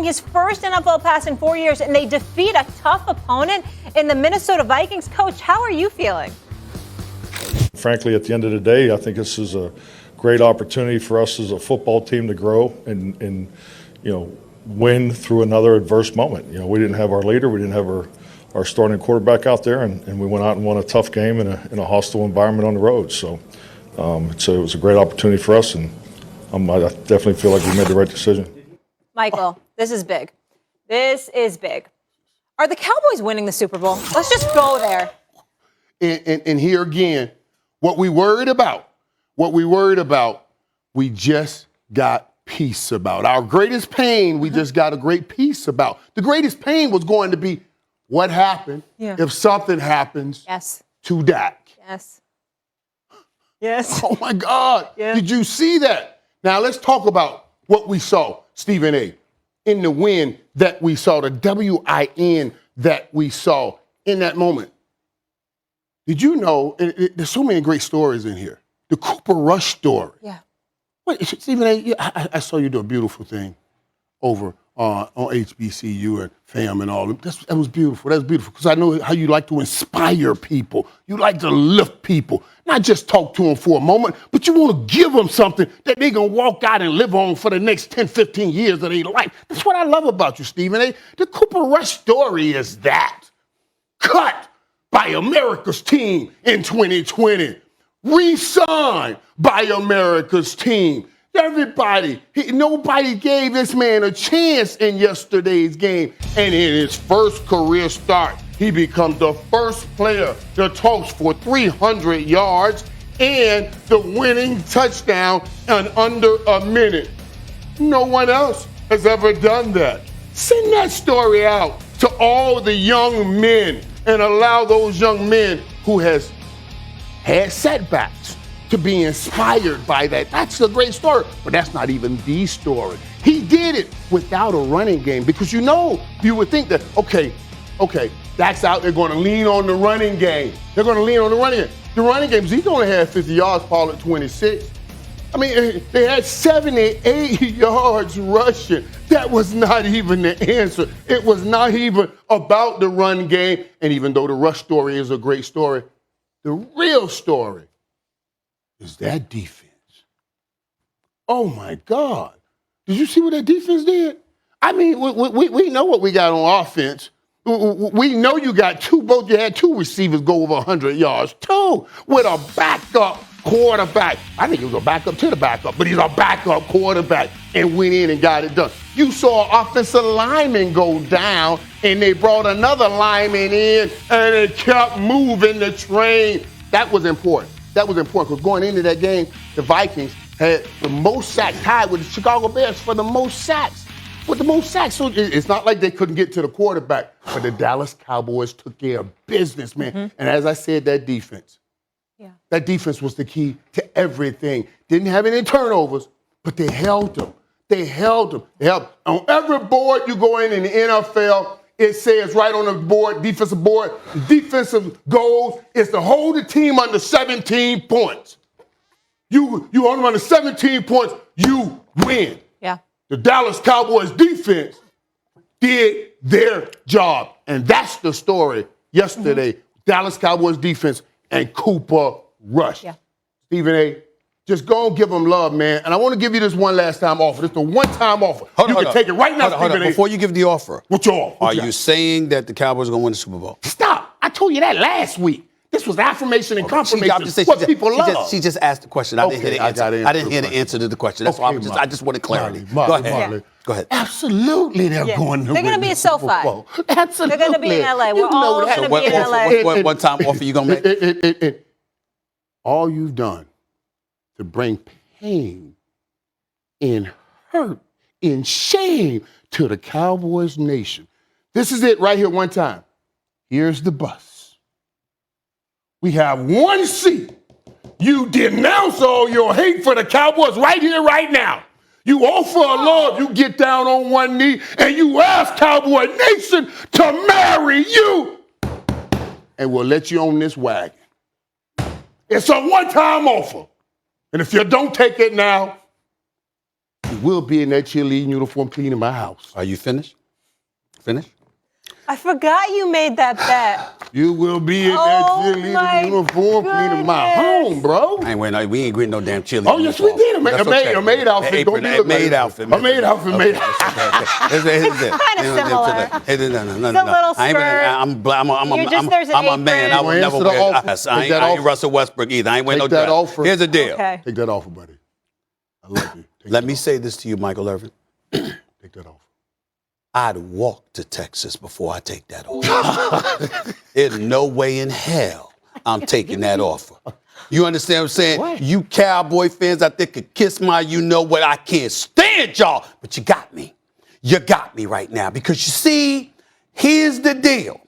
his first NFL pass in 4 years, and they defeat a tough opponent in the Minnesota Vikings. Coach, how are you feeling? Frankly, at the end of the day, I think this is a great opportunity for us as a football team to grow and win through another adverse moment. We didn't have our leader, we didn't have our starting quarterback out there, and we went out and won a tough game in a hostile environment on the road. So it was a great opportunity for us, and I definitely feel like we made the right decision. Michael, this is big. This is big. Are the Cowboys winning the Super Bowl? Let's just go there. And here again, what we worried about, we just got peace about. Our greatest pain, we just got a great peace about. The greatest pain was going to be what happened if something happens to Dak. Yes. Oh, my God. Yeah. Did you see that? Now, let's talk about what we saw, Stephen A., in the win that we saw, the WIN that we saw in that moment. Did you know, there's so many great stories in here. The Cooper Rush story. Yeah. Wait, Stephen A., I saw you do a beautiful thing over on HBCU and FAM and all. That was beautiful. That was beautiful because I know how you like to inspire people. You like to lift people, not just talk to them for a moment, but you want to give them something that they're going to walk out and live on for the next 10, 15 years of their life. That's what I love about you, Stephen A. The Cooper Rush story is that. Cut by America's team in 2020. Re-signed by America's team. Everybody, nobody gave this man a chance in yesterday's game. And in his first career start, he becomes the first player to toss for 300 yards and the winning touchdown in under a minute. No one else has ever done that. Send that story out to all the young men and allow those young men who has had setbacks to be inspired by that. That's a great story, but that's not even the story. He did it without a running game because you would think that, okay, Dak's out, they're going to lean on the running game. They're going to lean on the running game. The running games, he's only had 50 yards, Paul, at 26. I mean, they had 78 yards rushing. That was not even the answer. It was not even about the run game. And even though the rush story is a great story, the real story is that defense. Oh, my God. Did you see what that defense did? I mean, we know what we got on offense. We know you had two receivers go over 100 yards, two, with a backup quarterback. I think he was a backup to the backup, but he's a backup quarterback and went in and got it done. You saw offensive lineman go down, and they brought another lineman in, and they kept moving the train. That was important. Because going into that game, the Vikings had the most sacks, tied with the Chicago Bears for the most sacks. So it's not like they couldn't get to the quarterback, but the Dallas Cowboys took care of business, man. Mm-hmm. And as I said, that defense was the key to everything. Didn't have any turnovers, but they held them. On every board you go in the NFL, it says right on the board, defensive goals is to hold the team under 17 points. You hold them under 17 points, you win. Yeah. The Dallas Cowboys defense did their job. And that's the story yesterday. Dallas Cowboys defense and Cooper Rush. Yeah. Stephen A., just go and give them love, man. And I want to give you this one last time offer. This is the one-time offer. You can take it right now, Stephen A. Before you give the offer. What's your offer? Are you saying that the Cowboys are going to win the Super Bowl? Stop. I told you that last week. This was affirmation and confirmation. People love. She just asked the question. I didn't hear the answer. I didn't hear the answer to the question. That's why I just wanted clarity. Go ahead. Go ahead. Absolutely, they're going to win. They're going to be at SoFi. Absolutely. They're going to be in LA. We're all going to be in LA. What one-time offer you going to make? All you've done to bring pain and hurt and shame to the Cowboys nation. This is it right here one time. Here's the bus. We have one seat. You denounce all your hate for the Cowboys right here, right now. You offer a love, you get down on one knee, and you ask Cowboy Nation to marry you. And we'll let you own this wagon. It's a one-time offer. And if you don't take it now, you will be in that cheerleading uniform cleaning my house. Are you finished? Finished? I forgot you made that bet. You will be in that cheerleading uniform cleaning my home, bro. We ain't getting no damn cheerleading. Oh, yes, we did. A maid outfit. Don't be maid outfit. A maid outfit. It's kind of similar. No. It's a little skirt. I'm a man. I will never wear that. I ain't Russell Westbrook either. I ain't wearing no dress. Here's the deal. Okay. Take that offer, buddy. I love you. Let me say this to you, Michael Irvin. Take that offer. I'd walk to Texas before I take that offer. There's no way in hell I'm taking that offer. You understand what I'm saying? What? You Cowboy fans out there could kiss my you-know-what. I can't stand y'all, but you got me. You got me right now because you see, here's the deal.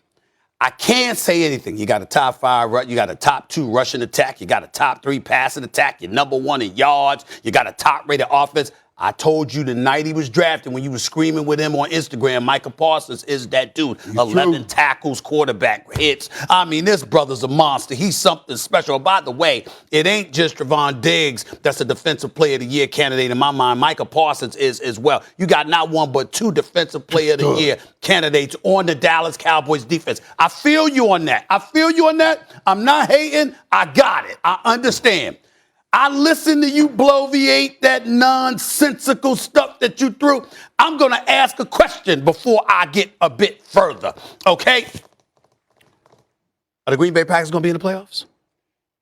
I can't say anything. You got a top 5, you got a top 2 rushing attack, you got a top 3 passing attack, you're number 1 in yards, you got a top-rated offense. I told you the night he was drafted when you were screaming with him on Instagram, Micah Parsons is that dude. 11 tackles, quarterback hits. I mean, this brother's a monster. He's something special. By the way, it ain't just Trevon Diggs that's a Defensive Player of the Year candidate in my mind. Micah Parsons is as well. You got not 1 but 2 Defensive Player of the Year candidates on the Dallas Cowboys defense. I feel you on that. I'm not hating. I got it. I understand. I listened to you bloviate that nonsensical stuff that you threw. I'm going to ask a question before I get a bit further, okay? Are the Green Bay Packers going to be in the playoffs?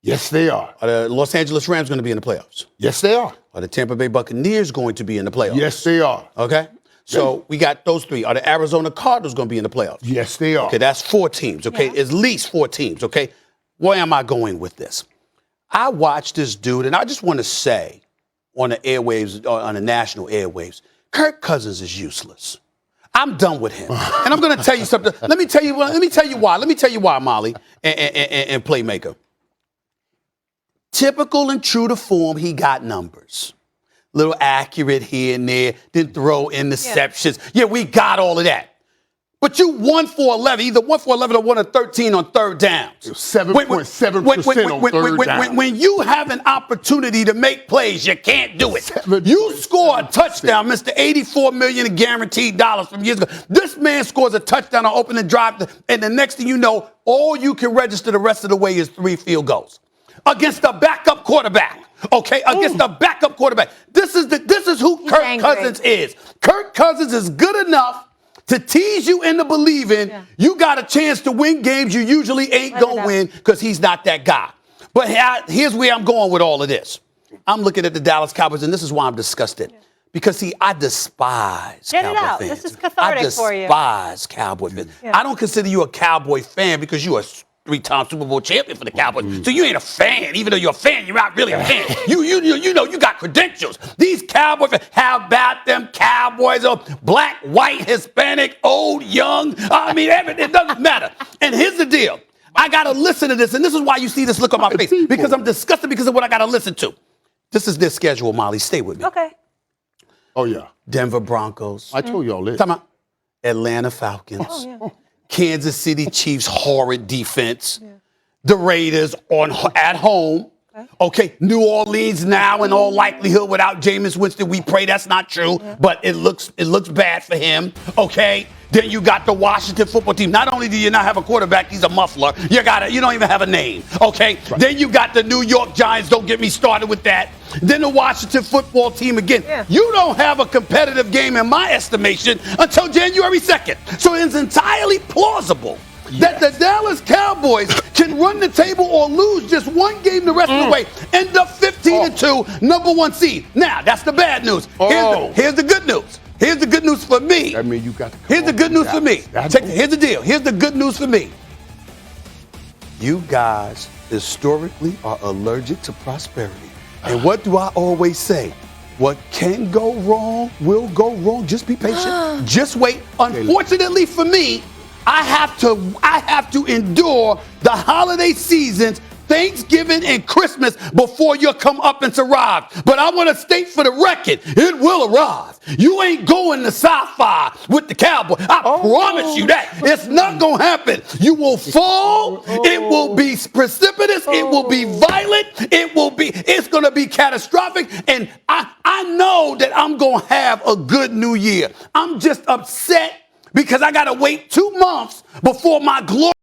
Yes, they are. Are the Los Angeles Rams going to be in the playoffs? Yes, they are. Are the Tampa Bay Buccaneers going to be in the playoffs? Yes, they are. Okay? So we got those 3. Are the Arizona Cardinals going to be in the playoffs? Yes, they are. Okay, that's 4 teams, okay? Yeah. At least 4 teams, okay? Where am I going with this? I watched this dude, and I just want to say on the airwaves, on the national airwaves, Kirk Cousins is useless. I'm done with him. And I'm going to tell you something. Let me tell you why. Let me tell you why, Molly and Playmaker. Typical and true to form, he got numbers. Little accurate here and there, didn't throw interceptions. Yeah, we got all of that. But you 1 for 11, either 1 for 11 or 1 for 13 on third downs. 7.7% on third down. When you have an opportunity to make plays, you can't do it. You score a touchdown, Mr. $84 million in guaranteed dollars from years ago. This man scores a touchdown on opening drive, and the next thing you know, all you can register the rest of the way is 3 field goals against a backup quarterback. Okay, against a backup quarterback. This is who Kirk Cousins is. Kirk Cousins is good enough to tease you into believing you got a chance to win games you usually ain't going to win because he's not that guy. But here's where I'm going with all of this. I'm looking at the Dallas Cowboys, and this is why I'm disgusted. Because, see, I despise Cowboy fans. This is cathartic for you. I despise Cowboy fans. Yeah. I don't consider you a Cowboy fan because you're a 3-time Super Bowl champion for the Cowboys. So you ain't a fan. Even though you're a fan, you're not really a fan. You know you got credentials. These Cowboy fans, how about them Cowboys of black, white, Hispanic, old, young? I mean, everything, it doesn't matter. And here's the deal. I got to listen to this, and this is why you see this look on my face. Because I'm disgusted because of what I got to listen to. This is their schedule, Molly. Stay with me. Okay. Oh, yeah. Denver Broncos. I told y'all this. Talking about Atlanta Falcons. Oh, yeah. Kansas City Chiefs horrid defense. Yeah. The Raiders at home. Okay, New Orleans now in all likelihood without Jameis Winston. We pray that's not true, but it looks bad for him. Okay, then you got the Washington football team. Not only do you not have a quarterback, he's a muffler. You don't even have a name. Okay, then you got the New York Giants. Don't get me started with that. Then the Washington football team again. Yeah. You don't have a competitive game in my estimation until January 2nd. So it's entirely plausible that the Dallas Cowboys can run the table or lose just one game the rest of the way, end up 15-2, number 1 seed. Now, that's the bad news. Here's the good news. Here's the good news for me. I mean, you got to Here's the good news for me. Here's the deal. Here's the good news for me. You guys historically are allergic to prosperity. And what do I always say? What can go wrong will go wrong. Just be patient. Just wait. Unfortunately for me, I have to endure the holiday seasons Thanksgiving and Christmas before your comeuppance arrives. But I want to state for the record, it will arrive. You ain't going to sci-fi with the Cowboys. I promise you that. It's not going to happen. You will fall. It will be precipitous. It will be violent. It's going to be catastrophic. And I know that I'm going to have a good new year. I'm just upset because I got to wait 2 months before my glory